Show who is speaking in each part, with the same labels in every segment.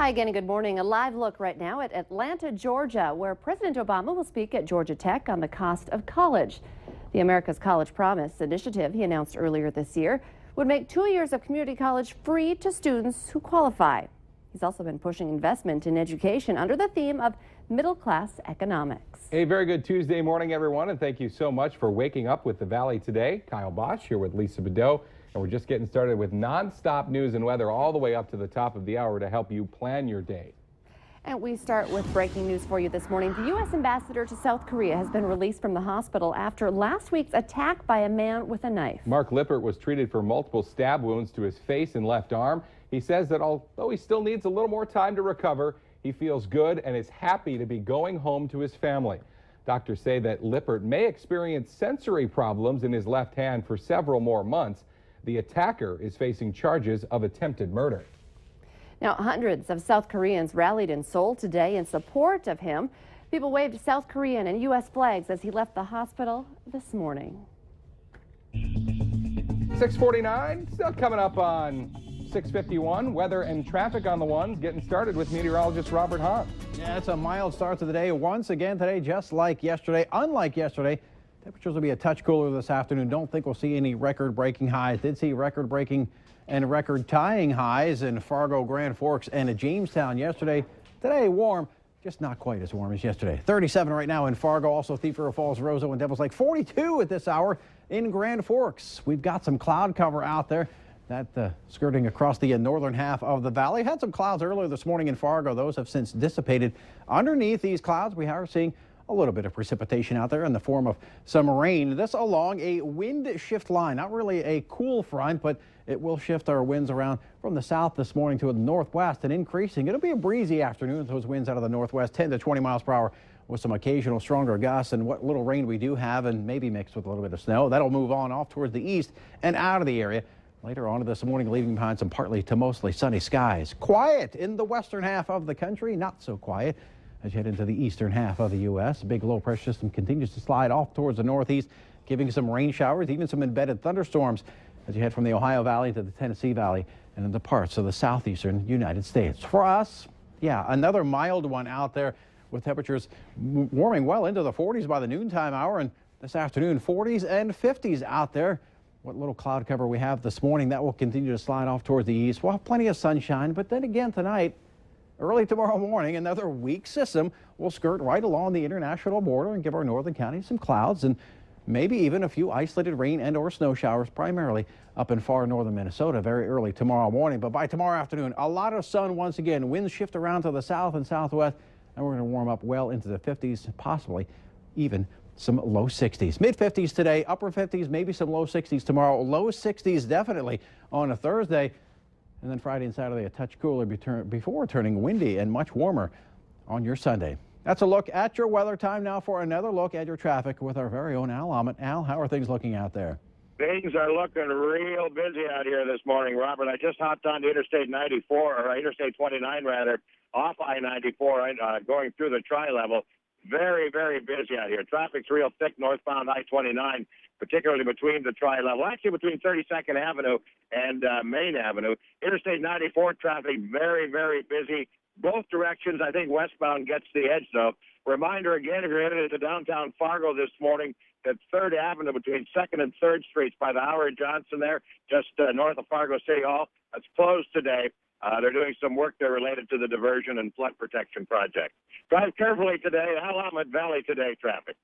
Speaker 1: Hi again and good morning. A live look right now at Atlanta, Georgia, where President Obama will speak at Georgia Tech on the cost of college. The America's College Promise initiative he announced earlier this year would make 2 years of community college free to students who qualify. He's also been pushing investment in education under the theme of middle-class economics.
Speaker 2: A very good Tuesday morning, everyone, and thank you so much for waking up with the Valley today. Kyle Bosch here with Lisa Bedeau, and we're just getting started with non-stop news and weather all the way up to the top of the hour to help you plan your day.
Speaker 1: And we start with breaking news for you this morning. The U.S. ambassador to South Korea has been released from the hospital after last week's attack by a man with a knife.
Speaker 2: Mark Lippert was treated for multiple stab wounds to his face and left arm. He says that although he still needs a little more time to recover, he feels good and is happy to be going home to his family. Doctors say that Lippert may experience sensory problems in his left hand for several more months. The attacker is facing charges of attempted murder.
Speaker 1: Now, hundreds of South Koreans rallied in Seoul today in support of him. People waved South Korean and U.S. flags as he left the hospital this morning.
Speaker 2: 6:49, still coming up on 6:51. Weather and traffic on the ones, getting started with meteorologist Robert Hahn.
Speaker 3: Yeah, it's a mild start to the day once again today, just like yesterday. Unlike yesterday, temperatures will be a touch cooler this afternoon. Don't think we'll see any record-breaking highs. Did see record-breaking and record-tying highs in Fargo, Grand Forks, and Jamestown yesterday. Today, warm, just not quite as warm as yesterday. 37 right now in Fargo, also Thief River Falls, Roseau, and Devil's Lake. 42 at this hour in Grand Forks. We've got some cloud cover out there. That skirting across the northern half of the valley. Had some clouds earlier this morning in Fargo. Those have since dissipated. Underneath these clouds, we are seeing a little bit of precipitation out there in the form of some rain. This along a wind shift line. Not really a cool front, but it will shift our winds around from the south this morning to the northwest and increasing. It'll be a breezy afternoon. Those winds out of the northwest, 10 to 20 miles per hour with some occasional stronger gusts, and what little rain we do have and maybe mixed with a little bit of snow. That'll move on off towards the east and out of the area later on this morning, leaving behind some partly to mostly sunny skies. Quiet in the western half of the country, not so quiet as you head into the eastern half of the U.S. A big low pressure system continues to slide off towards the northeast, giving some rain showers, even some embedded thunderstorms as you head from the Ohio Valley to the Tennessee Valley and into parts of the southeastern United States. For us, yeah, another mild one out there with temperatures warming well into the 40s by the noontime hour, and this afternoon 40s and 50s out there. What little cloud cover we have this morning, that will continue to slide off towards the east. We'll have plenty of sunshine, but then again tonight, early tomorrow morning, another weak system will skirt right along the international border and give our northern counties some clouds and maybe even a few isolated rain and or snow showers, primarily up in far northern Minnesota very early tomorrow morning. But by tomorrow afternoon, a lot of sun once again. Winds shift around to the south and southwest, and we're going to warm up well into the 50s, possibly even some low 60s. Mid 50s today, upper 50s, maybe some low 60s tomorrow. Low 60s definitely on a Thursday. And then Friday and Saturday a touch cooler before turning windy and much warmer on your Sunday. That's a look at your weather. Time now for another look at your traffic with our very own Al Ahmet. Al, how are things looking out there?
Speaker 4: Things are looking real busy out here this morning, Robert. I just hopped onto Interstate 94, or Interstate 29 rather, off I-94, going through the tri-level. Very, very busy out here. Traffic's real thick northbound I-29, particularly between the tri-level, actually between 32nd Avenue and Main Avenue. Interstate 94 traffic very, very busy. Both directions. I think westbound gets the edge, though. Reminder again, if you're headed into downtown Fargo this morning, that 3rd Avenue between 2nd and 3rd Streets by the Howard Johnson there, just north of Fargo City Hall, that's closed today. They're doing some work there related to the diversion and flood protection project. Drive carefully today. Al Ahmet Valley today traffic.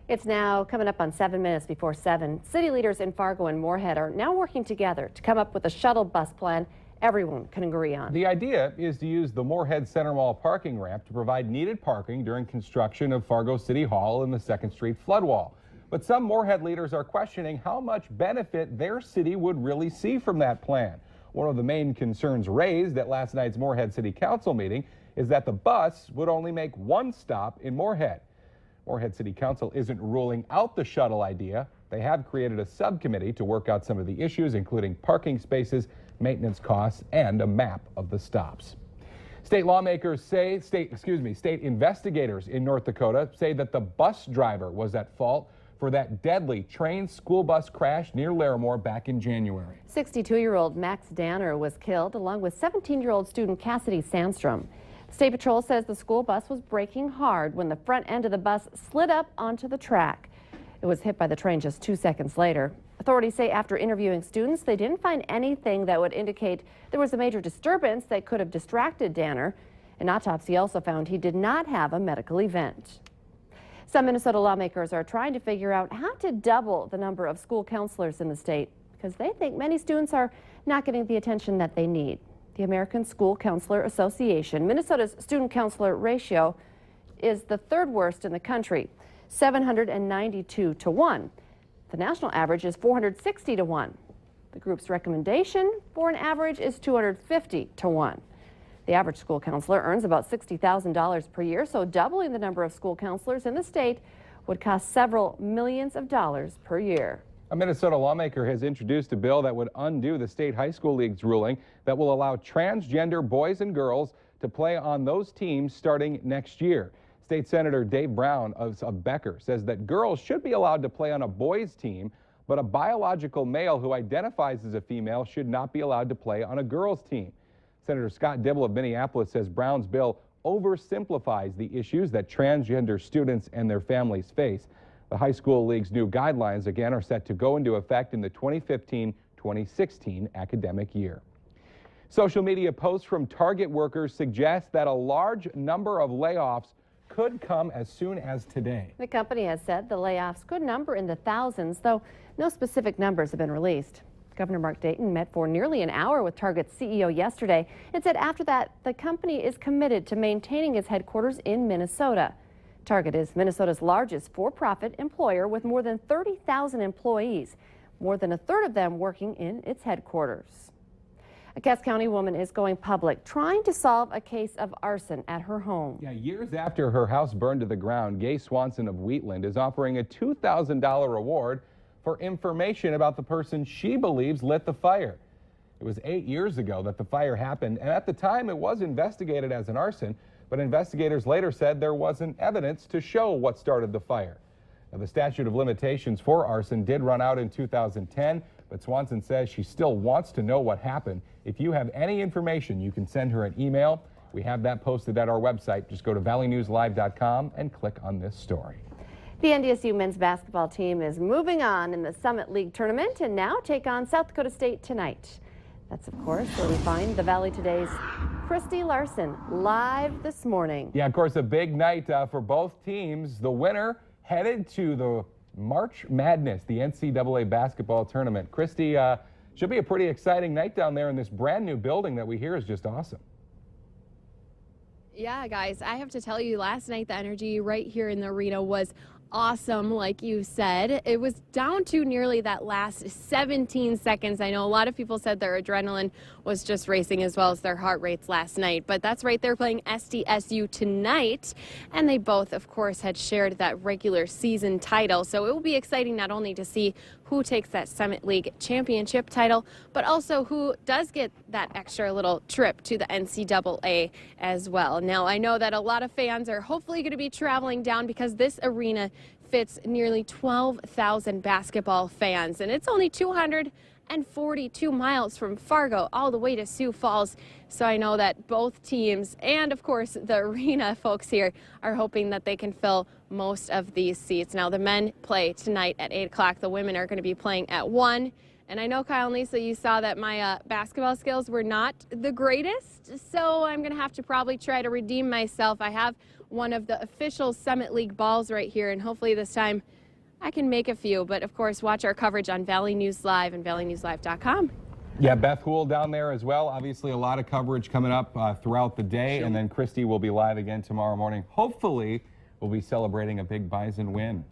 Speaker 1: It's now coming up on 7 minutes before 7. City leaders in Fargo and Moorhead are now working together to come up with a shuttle bus plan everyone can agree on.
Speaker 2: The idea is to use the Moorhead Center Mall parking ramp to provide needed parking during construction of Fargo City Hall and the 2nd Street flood wall. But some Moorhead leaders are questioning how much benefit their city would really see from that plan. One of the main concerns raised at last night's Moorhead City Council meeting is that the bus would only make one stop in Moorhead. Moorhead City Council isn't ruling out the shuttle idea. They have created a subcommittee to work out some of the issues, including parking spaces, maintenance costs, and a map of the stops. State investigators in North Dakota say that the bus driver was at fault for that deadly train school bus crash near Larimore back in January.
Speaker 1: 62-year-old Max Danner was killed along with 17-year-old student Cassidy Sandstrom. State Patrol says the school bus was braking hard when the front end of the bus slid up onto the track. It was hit by the train just 2 seconds later. Authorities say after interviewing students, they didn't find anything that would indicate there was a major disturbance that could have distracted Danner. An autopsy also found he did not have a medical event. Some Minnesota lawmakers are trying to figure out how to double the number of school counselors in the state because they think many students are not getting the attention that they need. The American School Counselor Association, Minnesota's student counselor ratio is the third worst in the country, 792 to 1. The national average is 460 to 1. The group's recommendation for an average is 250 to 1. The average school counselor earns about $60,000 per year, so doubling the number of school counselors in the state would cost several millions of dollars per year.
Speaker 2: A Minnesota lawmaker has introduced a bill that would undo the state high school league's ruling that will allow transgender boys and girls to play on those teams starting next year. State Senator Dave Brown of Becker says that girls should be allowed to play on a boys' team, but a biological male who identifies as a female should not be allowed to play on a girls' team. Senator Scott Dibble of Minneapolis says Brown's bill oversimplifies the issues that transgender students and their families face. The high school league's new guidelines, again, are set to go into effect in the 2015-2016 academic year. Social media posts from Target workers suggest that a large number of layoffs could come as soon as today.
Speaker 1: The company has said the layoffs could number in the thousands, though no specific numbers have been released. Governor Mark Dayton met for nearly an hour with Target's CEO yesterday and said after that the company is committed to maintaining its headquarters in Minnesota. Target is Minnesota's largest for-profit employer with more than 30,000 employees, more than a third of them working in its headquarters. A Cass County woman is going public trying to solve a case of arson at her home.
Speaker 2: Yeah, years after her house burned to the ground, Gay Swanson of Wheatland is offering a $2,000 reward for information about the person she believes lit the fire. It was 8 years ago that the fire happened, and at the time it was investigated as an arson, but investigators later said there wasn't evidence to show what started the fire. Now, the statute of limitations for arson did run out in 2010, but Swanson says she still wants to know what happened. If you have any information, you can send her an email. We have that posted at our website. Just go to valleynewslive.com and click on this story.
Speaker 1: The NDSU men's basketball team is moving on in the Summit League tournament and now take on South Dakota State tonight. That's, of course, where we find the Valley Today's Christy Larson live this morning.
Speaker 2: Yeah, of course, a big night for both teams. The winner headed to the March Madness, the NCAA basketball tournament. Christy, should be a pretty exciting night down there in this brand new building that we hear is just awesome.
Speaker 5: Yeah, guys, I have to tell you, last night the energy right here in the arena was awesome, like you said. It was down to nearly that last 17 seconds. I know a lot of people said their adrenaline was just racing as well as their heart rates last night, but that's right. They're playing SDSU tonight, and they both, of course, had shared that regular season title. So it will be exciting not only to see who takes that Summit League championship title, but also who does get that extra little trip to the NCAA as well. Now, I know that a lot of fans are hopefully going to be traveling down because this arena fits nearly 12,000 basketball fans, and it's only 242 miles from Fargo all the way to Sioux Falls. So I know that both teams and, of course, the arena folks here are hoping that they can fill most of these seats. Now, the men play tonight at 8 o'clock. The women are going to be playing at 1. And I know, Kyle and Lisa, you saw that my basketball skills were not the greatest, so I'm going to have to probably try to redeem myself. I have one of the official Summit League balls right here, and hopefully this time I can make a few. But, of course, watch our coverage on Valley News Live and valleynewslive.com.
Speaker 2: Yeah, Beth Houle down there as well. Obviously, a lot of coverage coming up throughout the day, and then Christy will be live again tomorrow morning. Hopefully, we'll be celebrating a big Bison win.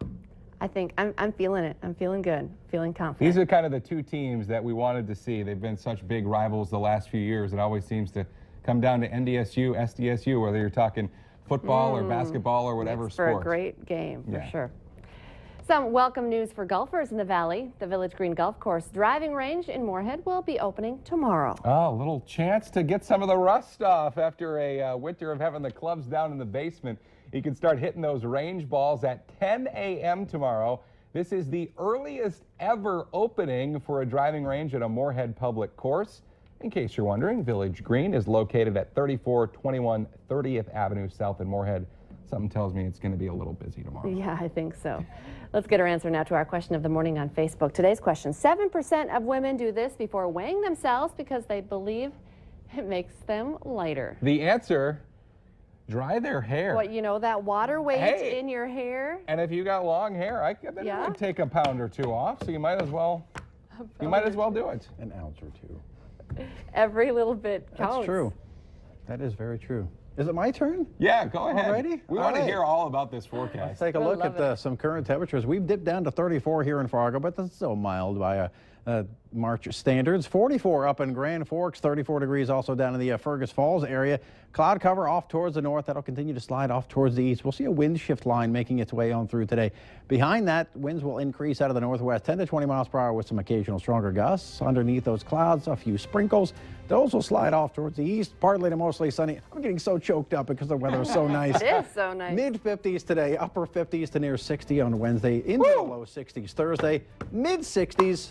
Speaker 1: I think I'm feeling it. I'm feeling good, feeling confident.
Speaker 2: These are kind of the two teams that we wanted to see. They've been such big rivals the last few years. It always seems to come down to NDSU, SDSU, whether you're talking football or basketball or whatever
Speaker 1: Makes
Speaker 2: sport.
Speaker 1: for a great game, for
Speaker 2: Yeah.
Speaker 1: sure. Some welcome news for golfers in the Valley. The Village Green Golf Course driving range in Moorhead will be opening tomorrow.
Speaker 2: Oh, a little chance to get some of the rust off after a winter of having the clubs down in the basement. You can start hitting those range balls at 10 a.m. tomorrow. This is the earliest ever opening for a driving range at a Moorhead public course. In case you're wondering, Village Green is located at 3421 30th Avenue South in Moorhead. Something tells me it's going to be a little busy tomorrow.
Speaker 1: Yeah, I think so. Let's get our answer now to our question of the morning on Facebook. Today's question: 7% of women do this before weighing themselves because they believe it makes them lighter.
Speaker 2: The answer: dry their hair.
Speaker 1: What, you know, that water weight
Speaker 2: Hey.
Speaker 1: in your hair?
Speaker 2: And if you got long hair, I bet it would take a pound or two off, so you might as well do it.
Speaker 3: An ounce or two.
Speaker 1: Every little bit counts.
Speaker 3: That's true. That is very true. Is it my turn?
Speaker 2: Yeah, go ahead.
Speaker 3: Already?
Speaker 2: We
Speaker 3: All
Speaker 2: want to
Speaker 3: right.
Speaker 2: hear all about this forecast.
Speaker 3: Let's take a
Speaker 1: I
Speaker 3: look
Speaker 1: love
Speaker 3: at some current temperatures. We've dipped down to 34 here in Fargo, but that's still mild by March standards. 44 up in Grand Forks, 34 degrees also down in the Fergus Falls area. Cloud cover off towards the north. That'll continue to slide off towards the east. We'll see a wind shift line making its way on through today. Behind that, winds will increase out of the northwest, 10 to 20 miles per hour with some occasional stronger gusts. Underneath those clouds, a few sprinkles. Those will slide off towards the east, partly to mostly sunny. I'm getting so choked up because the weather is so nice.
Speaker 1: It is so nice.
Speaker 3: Mid-50s today, upper 50s to near 60 on Wednesday, into the low 60s Thursday, mid-60s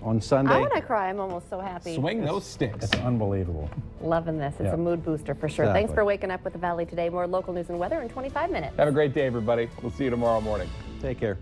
Speaker 3: on Sunday.
Speaker 1: I want to cry. I'm almost so happy.
Speaker 2: Swing those sticks.
Speaker 3: It's unbelievable.
Speaker 1: Loving this. It's
Speaker 3: Yeah.
Speaker 1: a mood booster for sure.
Speaker 3: Exactly.
Speaker 1: Thanks for waking up with the Valley today. More local news and weather in 25 minutes.
Speaker 2: Have a great day, everybody. We'll see you tomorrow morning.
Speaker 3: Take care.